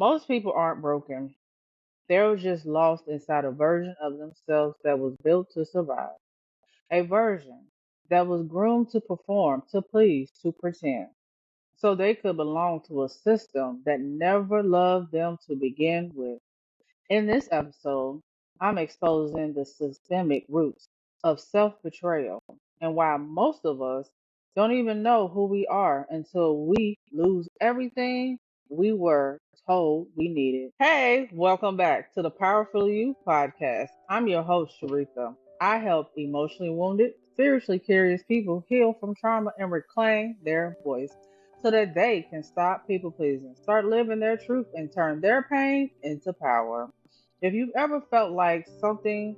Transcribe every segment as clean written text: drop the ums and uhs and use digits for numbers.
Most people aren't broken. They're just lost inside a version of themselves that was built to survive. A version that was groomed to perform, to please, to pretend. So they could belong to a system that never loved them to begin with. In this episode, I'm exposing the systemic roots of self betrayal and why most of us don't even know who we are until we lose everything we were told we needed. Hey, welcome back to the Powerful You podcast. I'm your host, Sharitha. I help emotionally wounded, spiritually curious people heal from trauma and reclaim their voice so that they can stop people pleasing, start living their truth, and turn their pain into power. If you've ever felt like something,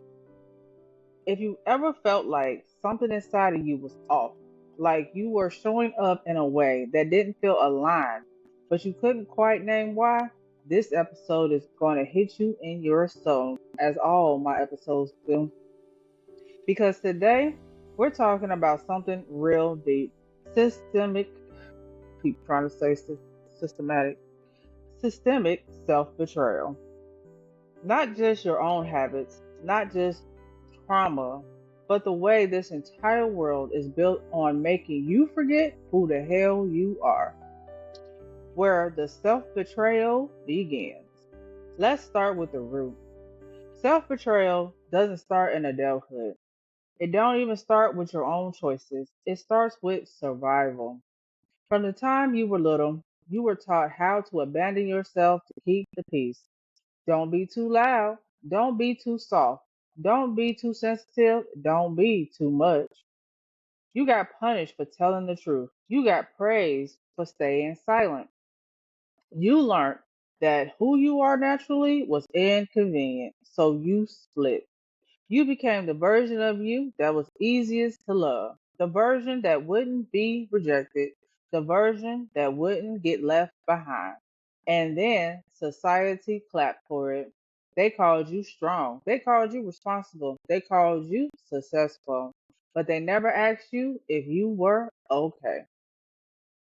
if you ever felt like something inside of you was off, like you were showing up in a way that didn't feel aligned, but you couldn't quite name why, this episode is going to hit you in your soul, as all my episodes do. Because today, we're talking about something real deep, systemic, keep trying to say systematic, systemic self betrayal. Not just your own habits, not just trauma, but the way this entire world is built on making you forget who the hell you are, where the self betrayal begins. Let's start with the root. Self betrayal doesn't start in adulthood. It don't even start with your own choices. It starts with survival. From the time you were little, you were taught how to abandon yourself to keep the peace. Don't be too loud. Don't be too soft. Don't be too sensitive. Don't be too much. You got punished for telling the truth. You got praised for staying silent. You learned that who you are naturally was inconvenient, so you split. You became the version of you that was easiest to love, the version that wouldn't be rejected, the version that wouldn't get left behind. And then society clapped for it. They called you strong. They called you responsible. They called you successful. But they never asked you if you were okay.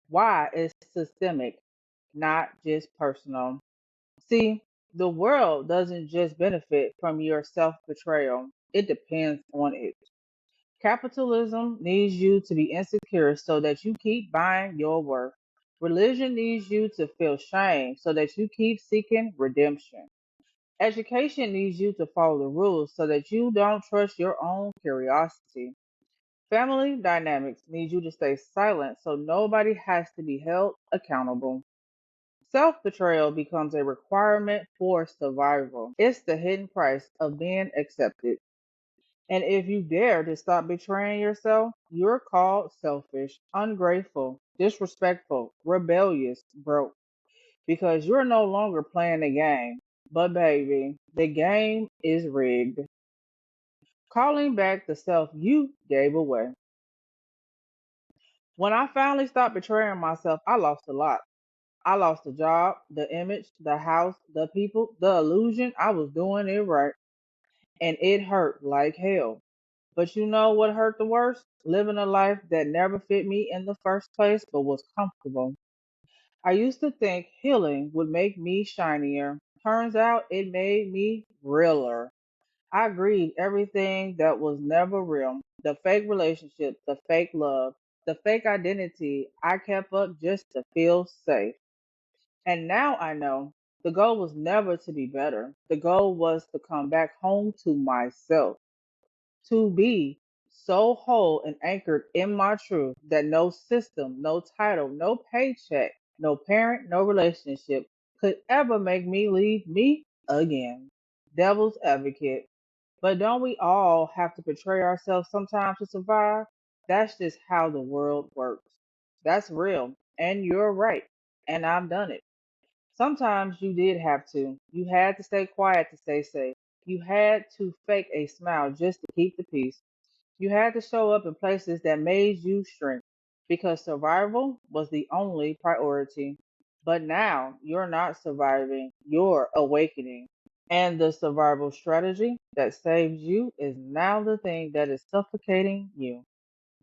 Why? It's systemic, not just personal. See, the world doesn't just benefit from your self betrayal, it depends on it. Capitalism needs you to be insecure so that you keep buying your worth. Religion needs you to feel shame so that you keep seeking redemption. Education needs you to follow the rules so that you don't trust your own curiosity. Family dynamics need you to stay silent so nobody has to be held accountable. Self betrayal becomes a requirement for survival. It's the hidden price of being accepted. And if you dare to stop betraying yourself, you're called selfish, ungrateful, disrespectful, rebellious, broke. Because you're no longer playing the game. But baby, the game is rigged. Calling back the self you gave away. When I finally stopped betraying myself, I lost a lot. I lost the job, the image, the house, the people, the illusion I was doing it right. And it hurt like hell. But you know what hurt the worst? Living a life that never fit me in the first place but was comfortable. I used to think healing would make me shinier. Turns out it made me realer. I grieved everything that was never real. The fake relationships, the fake love, the fake identity I kept up just to feel safe. And now I know the goal was never to be better. The goal was to come back home to myself, to be so whole and anchored in my truth that no system, no title, no paycheck, no parent, no relationship could ever make me leave me again. Devil's advocate. But don't we all have to betray ourselves sometimes to survive? That's just how the world works. That's real. And you're right. And I've done it. Sometimes you did have to. You had to stay quiet to stay safe. You had to fake a smile just to keep the peace. You had to show up in places that made you shrink because survival was the only priority. But now you're not surviving, you're awakening. And the survival strategy that saves you is now the thing that is suffocating you.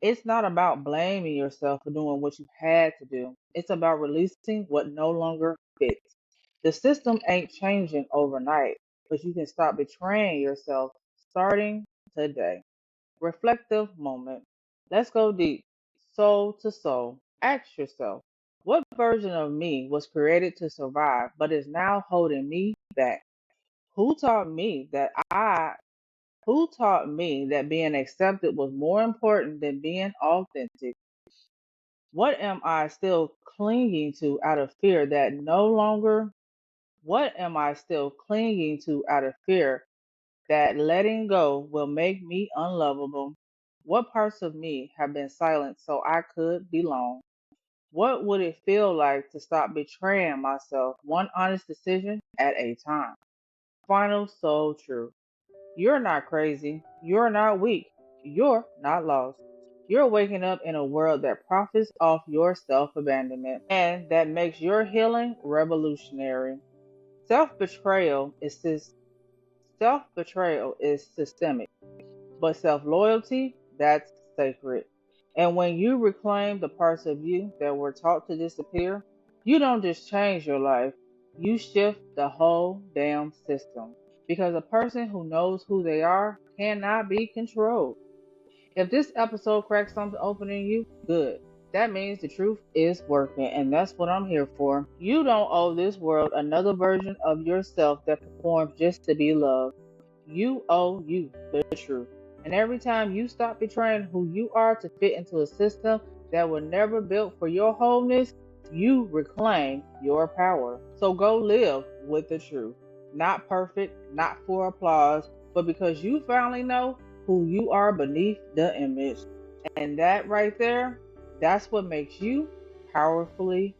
It's not about blaming yourself for doing what you had to do. It's about releasing what no longer fits. The system ain't changing overnight, but you can stop betraying yourself starting today. Reflective moment. Let's go deep, soul to soul. Ask yourself, what version of me was created to survive but is now holding me back? Who taught me that who taught me that being accepted was more important than being authentic? What am I still clinging to out of fear that no longer what am I still clinging to out of fear that letting go will make me unlovable? What parts of me have been silent so I could belong? What would it feel like to stop betraying myself one honest decision at a time? Final soul truth. You're not crazy. You're not weak. You're not lost. You're waking up in a world that profits off your self abandonment and that makes your healing revolutionary. Self betrayal is self-betrayal is systemic, but self-loyalty, that's sacred. And when you reclaim the parts of you that were taught to disappear, you don't just change your life, you shift the whole damn system. Because a person who knows who they are cannot be controlled. If this episode cracks something open in you, good. That means the truth is working, and that's what I'm here for. You don't owe this world another version of yourself that performs just to be loved. You owe you the truth. And every time you stop betraying who you are to fit into a system that was never built for your wholeness, you reclaim your power. So go live with the truth. Not perfect, not for applause, but because you finally know who you are beneath the image. And that right there, that's what makes you powerfully